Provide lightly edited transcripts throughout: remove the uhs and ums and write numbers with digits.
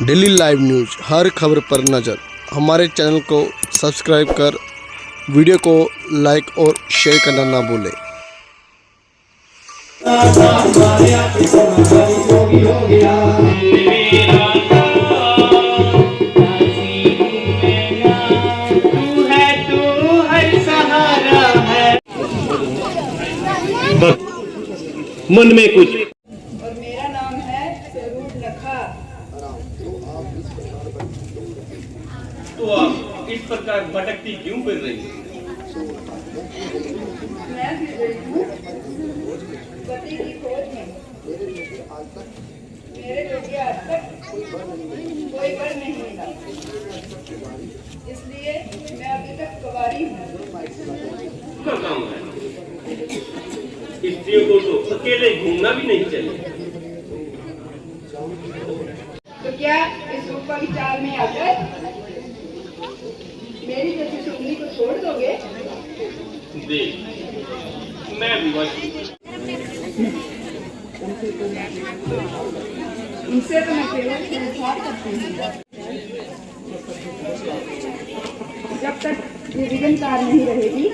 Daily live news, हर खबर पर नज़र। हमारे चैनल को सब्सक्राइब कर वीडियो को लाइक और शेयर करना ना भूलें। मन में कुछ और मेरा नाम है जरूर नखा। तो आप इस प्रकार भटकती क्यों फिर रही हैं? मैं फिर रही हूँ पति की खोज में। मेरे लिए आज तक कोई वर नहीं मिला, इसलिए मैं अभी तक कुंवारी हूँ। क्या काम है? स्त्रियों को तो अकेले घूमना भी नहीं चाहिए। तो क्या इस रूपा की चाल में आकर मेरी जैसी सुगनी को छोड़ दोगे? देख, मैं भी उनसे तो मैं केवल छेड़छाड़ करती हूँ। जब तक ये विघ्नकार नहीं रहेगी,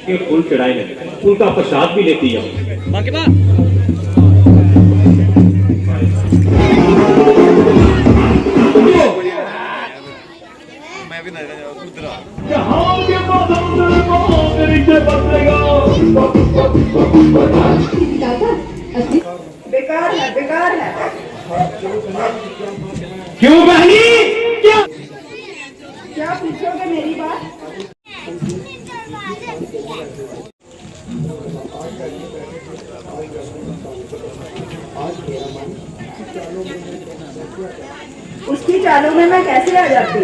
ये फूल चढ़ाए हैं, फूल का प्रसाद भी लेती जाओ। बाकी बात मैं भी नहीं उधर बेकार है, बेकार है। क्यों बहनी? क्या पूछोगे मेरी बात? उसकी चालों में मैं कैसे आ जाती?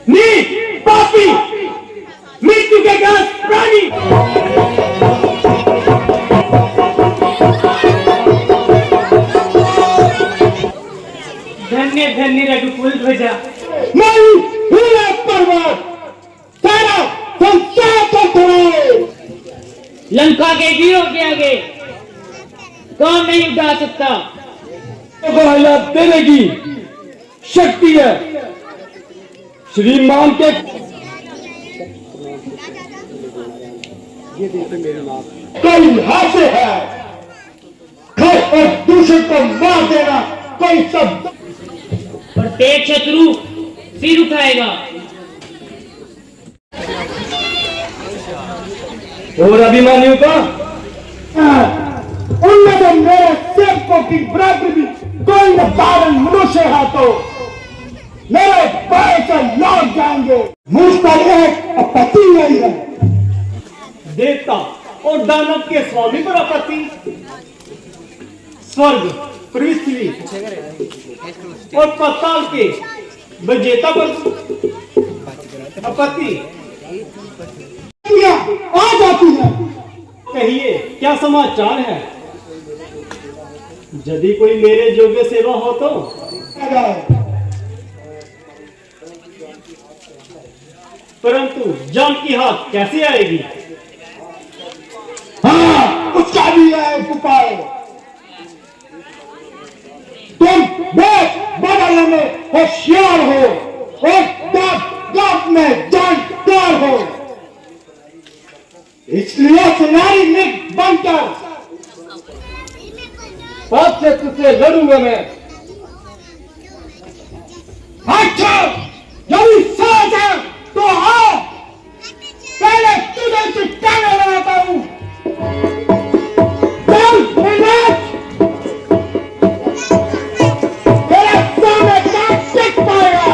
नी पापी मृत्यु के घास प्राणी। धन्य धन्य रघुकुल ध्वजा। नहीं हीरा पर्वत सारा संसार पर खड़े। लंका के वीरों के आगे कौन नहीं उठा सकता? को हालात देने की शक्ति है श्रीमान के। कोई हास्य है, खर और दूषण को मार देना कोई शब्द। प्रत्येक शत्रु सिर उठाएगा। और अभिमानियों का उनमें तो मेरे सेवकों की बराबरी भी कोई न पावन मनुष्य है तो मेरे पैर से लौट जाएंगे। मुझ पर एक आपत्ति नहीं है। देवता और दानव के स्वामी पर आपत्ति, स्वर्ग पृथ्वी और पाताल के विजेता पर आपत्ति आ जाती है। कहिए क्या समाचार है? यदि कोई मेरे योग्य सेवा हो तो परंतु जान की हाथ कैसे आएगी? हाँ, उसका भी है उपाय। तुम वोट बदलने में होशियार हो और दांत में जानकार हो, इसलिए सुनाई में बनकर बात से तुझसे लड़ूंगा मैं। अच्छा यदि सोच है तो आओ, पहले तुझे चिट्टाने लगाता हूँ। चल नाच, तेरे सामने क्या टिक पाएगा?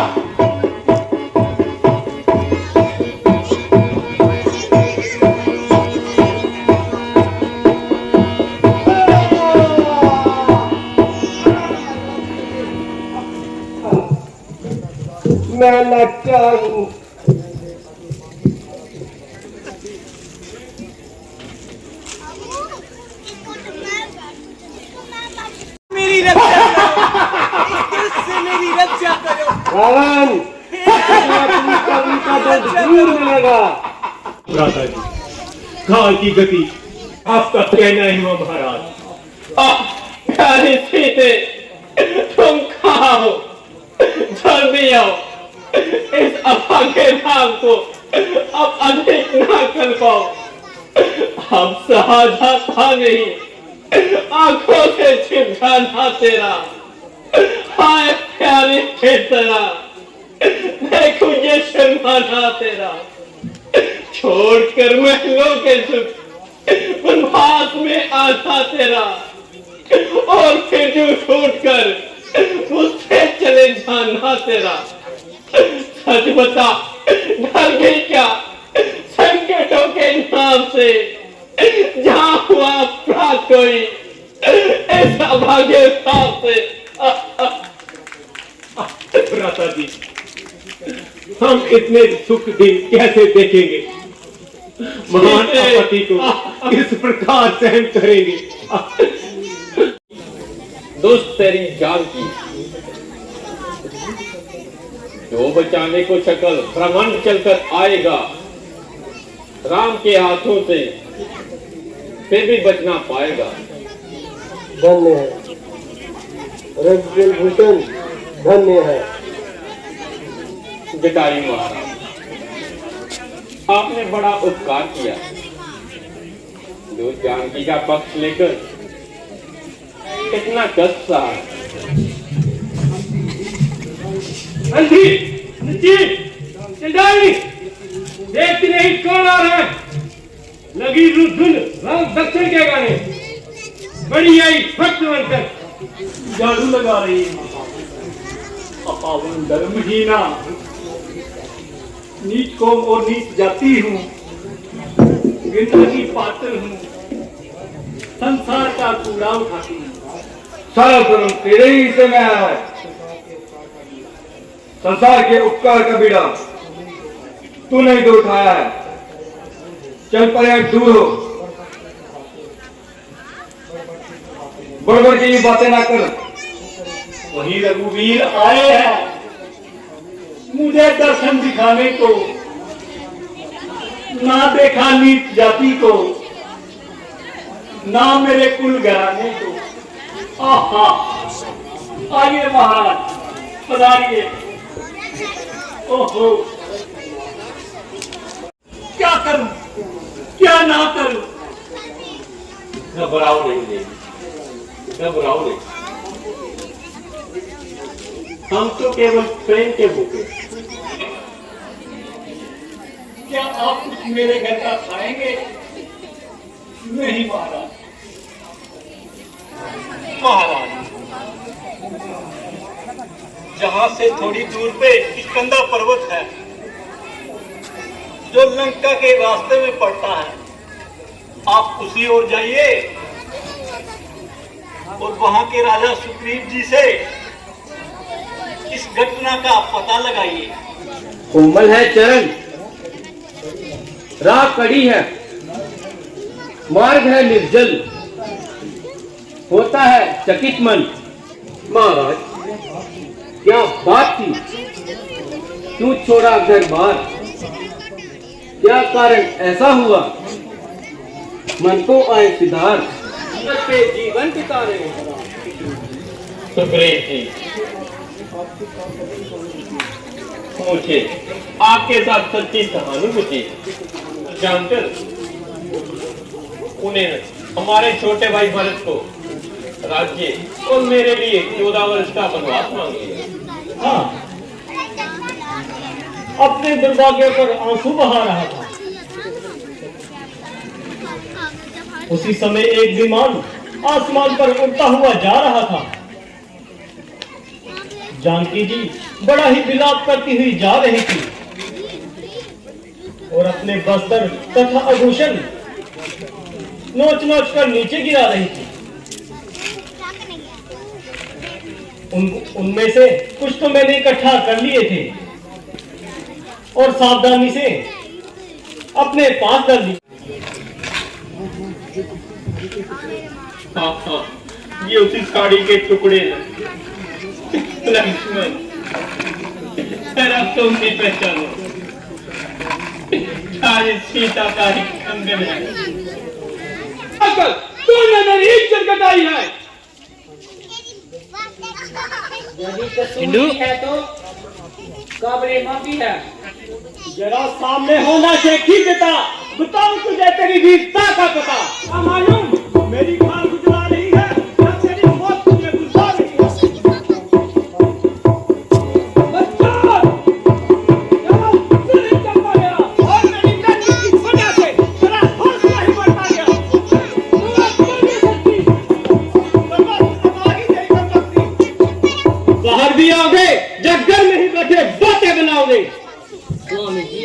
मैं लगता हूँ मेरी रक्षा रावण कभी का दर्द जरूर मिलेगा। भ्राता जी, काल की गति आपका कहना ही हुआ महाराज। प्यारे सीते, तुम कहाँ हो? जल्दी आओ, इस अभागे भाग को अब अधिक ना कर पाओ। अब सहा जाता नहीं, आंखों से छिप जाना तेरा। हाय प्यारे तेरा, देखो ये शर्माना तेरा। छोड़कर महलों के सुख वनवास में आता तेरा, और फिर जो छूट कर मुझसे चले जाना तेरा। सच बता, डर गई क्या संकटों के नाम से? जहां हुआ अपराध कोई ऐसा भाग्य साथ से। भ्राता जी, हम इतने सुख दिन कैसे देखेंगे? महान आपत्ति को किस प्रकार सहन करेंगे? दुष्ट तेरी जान की, जो बचाने को शकल ब्रह्मांड चलकर आएगा, राम के हाथों से फिर भी बचना पाएगा। धन्य है रघुकुल भूषण, धन्य है। जटायु महाराज, आपने बड़ा उपकार किया। जो जानकी का पक्ष लेकर इतना कष्ट सहा। अंधी, चिल्लानी, देखती नहीं कौन आ रहा है? लगी रुद्धुन राम दक्षिण के गाने, बड़ी आई भक्त बनकर जादू लगा रही है। अपावन धर्महीना, नीच कौम और नीच जाति हूँ, गिरने की पात्र हूँ, संसार का कूड़ा उठाती हूँ। सारा धर्म तेरे ही हिस्से में आया है। संसार के उपकार का बीड़ा तू नहीं तो उठाया है। चल पर यार दूर हो, बड़बड़ की ये बातें ना कर। वही रघुवीर आए हैं मुझे दर्शन दिखाने को। ना देखा नीच जाति को, ना मेरे कुल घराने को। आहा, आइए महाराज, पधारिए। ओहो, क्या करूं, क्या ना करूं? घबराओ नहीं देवी, घबराओ नहीं। हम तो केवल प्रेम के भूखे। क्या आप कुछ मेरे घर का खाएंगे? नहीं महाराज। महाराज, जहां से थोड़ी दूर पे किष्किंधा पर्वत है, जो लंका के रास्ते में पड़ता है, आप उसी ओर जाइए और वहां के राजा सुग्रीव जी से इस घटना का पता लगाइए। कोमल है चरण, राह कड़ी है, मार्ग है निर्जल, होता है चकित मन। महाराज, क्या बात थी? क्यों छोड़ा घर बार? क्या कारण ऐसा हुआ? मन को आए सिधार, पे जीवन बिता रहे हैं। सुग्रीव जी, मुझे आपके साथ सच्ची सहानुभूति जानकर उन्हें हमारे छोटे भाई भरत को राज्य और मेरे लिए 14 वर्ष का वनवास मांग लिया। हाँ, अपने दुर्भाग्य पर आंसू बहा रहा था। उसी समय एक विमान आसमान पर उड़ता हुआ जा रहा था। जानकी जी बड़ा ही विलाप करती हुई जा रही थी और अपने वस्त्र तथा आभूषण नोच नोच कर नीचे गिरा रही थी। उनमें से कुछ तो मैंने इकट्ठा कर लिए थे और सावधानी से अपने पास कर ली। हाँ, ये उसी साड़ी के टुकड़े हैं। लक्ष्मण, जरा तुम भी पहचानो, शायद सीता का ही कंगन है। अंकल, तूने मेरी इज्जत घटाई है। यदि कसूर है तो काबिल माफी है। जरा सामने होना सीखी बेटा, बताओ तुझे तेरी वीरता का पता। क्या मालूम मेरी खाल गुजरा रही है या तेरी मौत तुझे गुजरा रही है। बच्चा, जरा दिल नहीं चल पा गया और मेरी नन्ही की वजह से तेरा हौसला ही बढ़ता गया। तू अब कर नहीं सकती, तो बस अब आगे नहीं कर सकती। बाहर भी आओगे या घर में ही बैठे बातें बनाओगे? स्वामी जी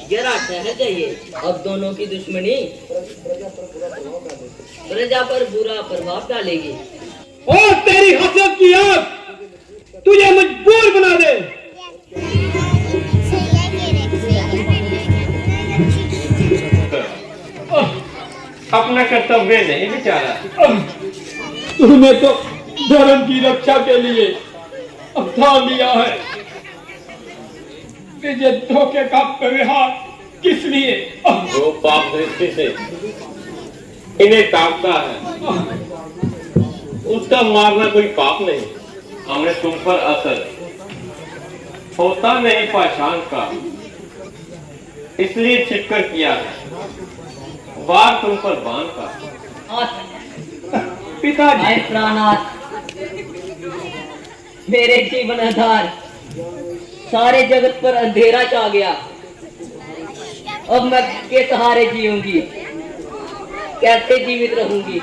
जरा ठहर जाइए। अब दोनों की दुश्मनी प्रजा पर बुरा प्रभाव डालेगी। और तेरी हसरत की आग तुझे मजबूर बना दे। अपना कर्तव्य नहीं बेचारा। तूने तो धर्म की रक्षा के लिए अब ठान लिया है, तुझे धोखे का व्यवहार किस लिए? जो पाप दृष्टि से इन्हें काटता है उसका मारना कोई पाप नहीं। हमने तुम पर असर होता नहीं पहचान का, इसलिए छिपकर किया है वार तुम पर बांध का। पिताजी, हाय प्राणनाथ, मेरे जीवन आधार, सारे जगत पर अंधेरा छा गया। अब मैं किसके सहारे जीऊंगी, कैसे जीवित रहूंगी?